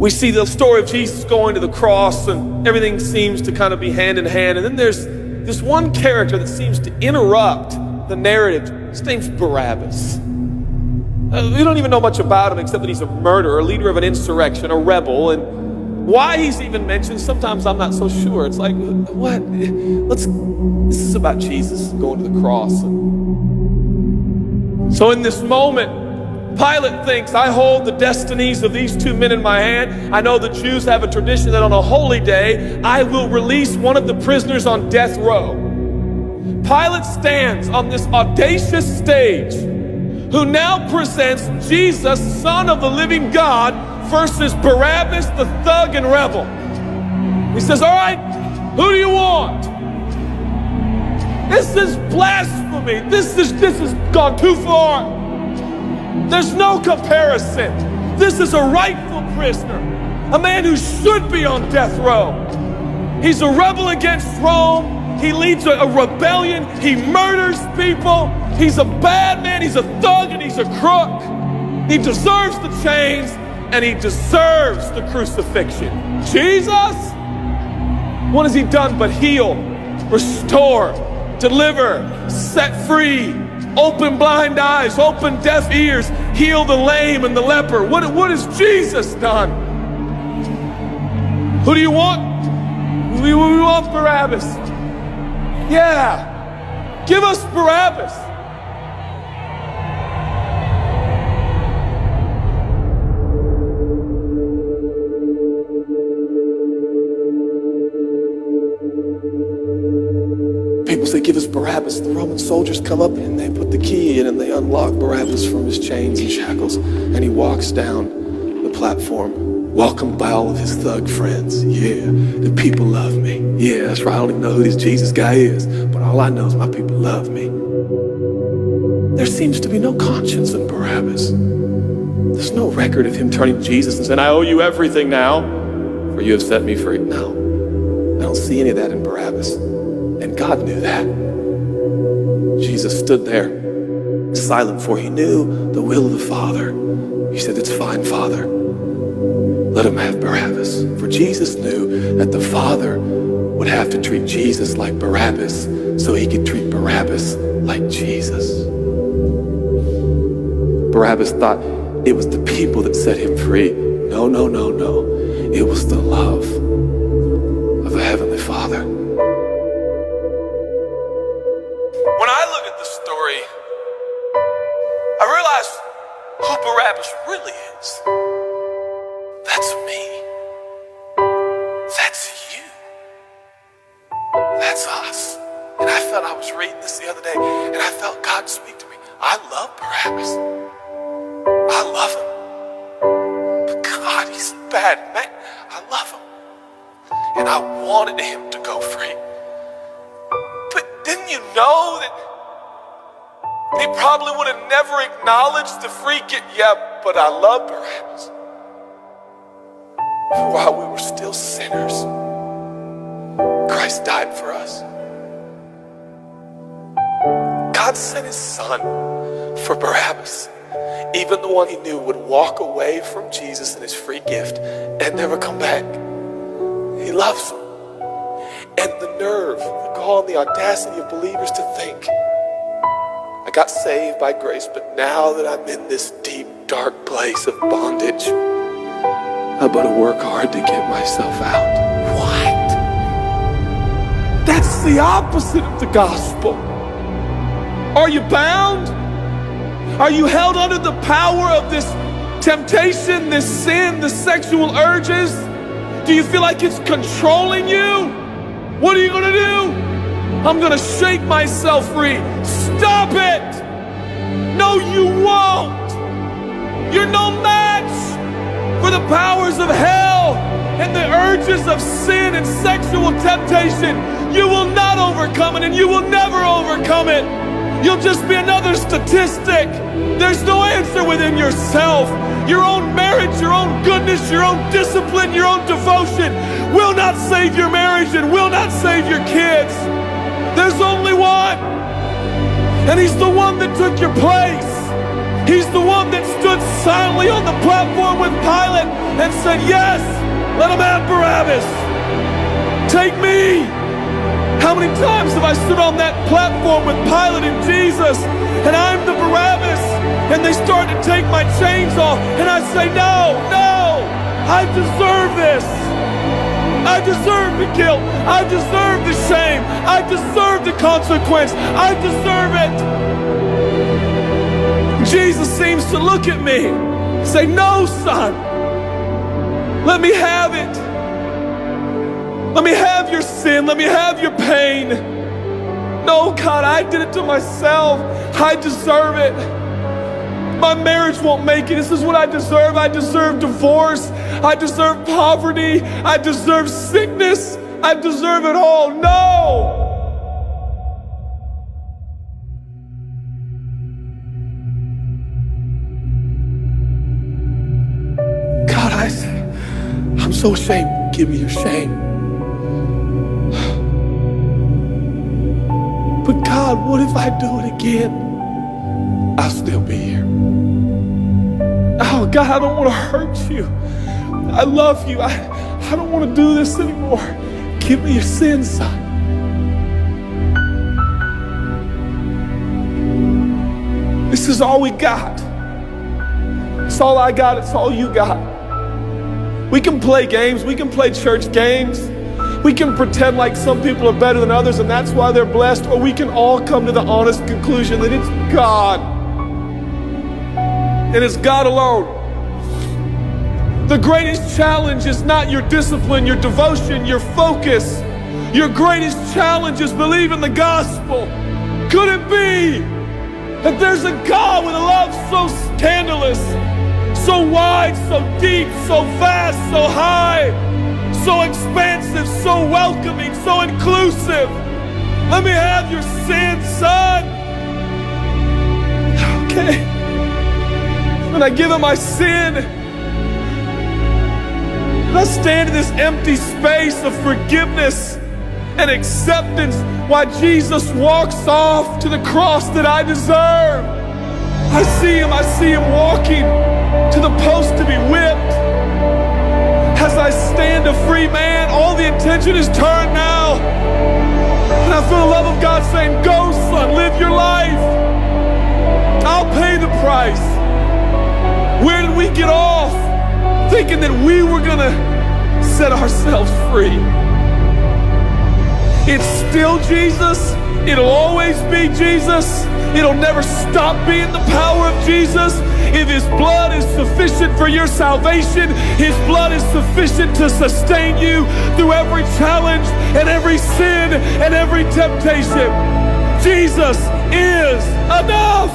We see the story of Jesus going to the cross, and everything seems to kind of be hand in hand. And then there's this one character that seems to interrupt the narrative. His name's Barabbas. We don't even know much about him except that he's a murderer, a leader of an insurrection, a rebel. And why he's even mentioned, sometimes I'm not so sure. It's like, what? This is about Jesus going to the cross. So in this moment, Pilate thinks, I hold the destinies of these two men in my hand. I know the Jews have a tradition that on a holy day, I will release one of the prisoners on death row. Pilate stands on this audacious stage, who now presents Jesus, Son of the living God, versus Barabbas, the thug and rebel. He says, all right, who do you want? This is blasphemy. This has gone too far. There's no comparison. This is a rightful prisoner, a man who should be on death row. He's a rebel against Rome. He leads a rebellion. He murders people. He's a bad man. He's a thug and he's a crook. He deserves the chains and he deserves the crucifixion. Jesus? What has he done but heal, restore, deliver, set free, open blind eyes, open deaf ears, heal the lame and the leper? What has Jesus done? Who do you want? We want Barabbas. Yeah, give us Barabbas. People say, give us Barabbas. The Roman soldiers come up and they put the key in and they unlock Barabbas from his chains and shackles. And he walks down the platform, welcomed by all of his thug friends. Yeah, the people love me. Yeah, that's right. I don't even know who this Jesus guy is, but all I know is my people love me. There seems to be no conscience in Barabbas. There's no record of him turning to Jesus and saying, I owe you everything now, for you have set me free. No, I don't see any of that in Barabbas. And God knew that. Jesus stood there, silent, for he knew the will of the Father. He said, it's fine, Father. Let him have Barabbas. For Jesus knew that the Father would have to treat Jesus like Barabbas so he could treat Barabbas like Jesus. Barabbas thought it was the people that set him free. No, no, no, no. It was the love of a heavenly Father. When I look at the story, I realize who Barabbas really is. That's me. That's you. That's us. And I was reading this the other day, and I felt God speak to me. I love Barabbas. I love him. But God, he's bad, man. I love him. And I wanted him to go free. But didn't you know that he probably would have never acknowledged the free gift? Yeah, but I love Barabbas. While we were still sinners, Christ died for us. God sent his son for Barabbas, even the one he knew would walk away from Jesus and his free gift and never come back. He loves him. And the nerve, the gall, and the audacity of believers to think, I got saved by grace, but now that I'm in this deep, dark place of bondage, I better work hard to get myself out. What? That's the opposite of the gospel. Are you bound? Are you held under the power of this temptation, this sin, the sexual urges? Do you feel like it's controlling you? What are you gonna do? I'm gonna shake myself free. Stop it! No, you won't! You're no match for the powers of hell and the urges of sin and sexual temptation. You will not overcome it, and you will never overcome it. You'll just be another statistic. There's no answer within yourself. Your own marriage, your own goodness, your own discipline, your own devotion will not save your marriage and will not save your kids. There's only one. And he's the one that took your place. He's the one that stood finally on the platform with Pilate and said, yes, let him have Barabbas. Take me. How many times have I stood on that platform with Pilate and Jesus, and I'm the Barabbas, and they start to take my chains off, and I say, no, I deserve this. I deserve the guilt. I deserve the shame. I deserve the consequence. I deserve it. Jesus seems to look at me and say, no, son, let me have it. Let me have your sin. Let me have your pain. No, God, I did it to myself. I deserve it. My marriage won't make it. This is what I deserve. I deserve divorce. I deserve poverty. I deserve sickness. I deserve it all. No! God, I'm so ashamed. Give me your shame. But God, what if I do it again? I'll still be here. Oh, God, I don't want to hurt you. I love you. I don't want to do this anymore. Give me your sins, son. This is all we got. It's all I got. It's all you got. We can play games. We can play church games. We can pretend like some people are better than others and that's why they're blessed, or we can all come to the honest conclusion that it's God. And it's God alone. The greatest challenge is not your discipline, your devotion, your focus. Your greatest challenge is believing the gospel. Could it be that there's a God with a love so scandalous, so wide, so deep, so vast, so high, so expansive, so welcoming, so inclusive? Let me have your sin, son. Okay. And I give him my sin. And I stand in this empty space of forgiveness and acceptance while Jesus walks off to the cross that I deserve. I see him walking to the post to be whipped. As I stand a free man, all the attention is turned now. And I feel the love of God saying, go, son, live your life. I'll pay the price. Where did we get off thinking that we were gonna set ourselves free? It's still Jesus. It'll always be Jesus. It'll never stop being the power of Jesus. If his blood is sufficient for your salvation, his blood is sufficient to sustain you through every challenge and every sin and every temptation. Jesus is enough.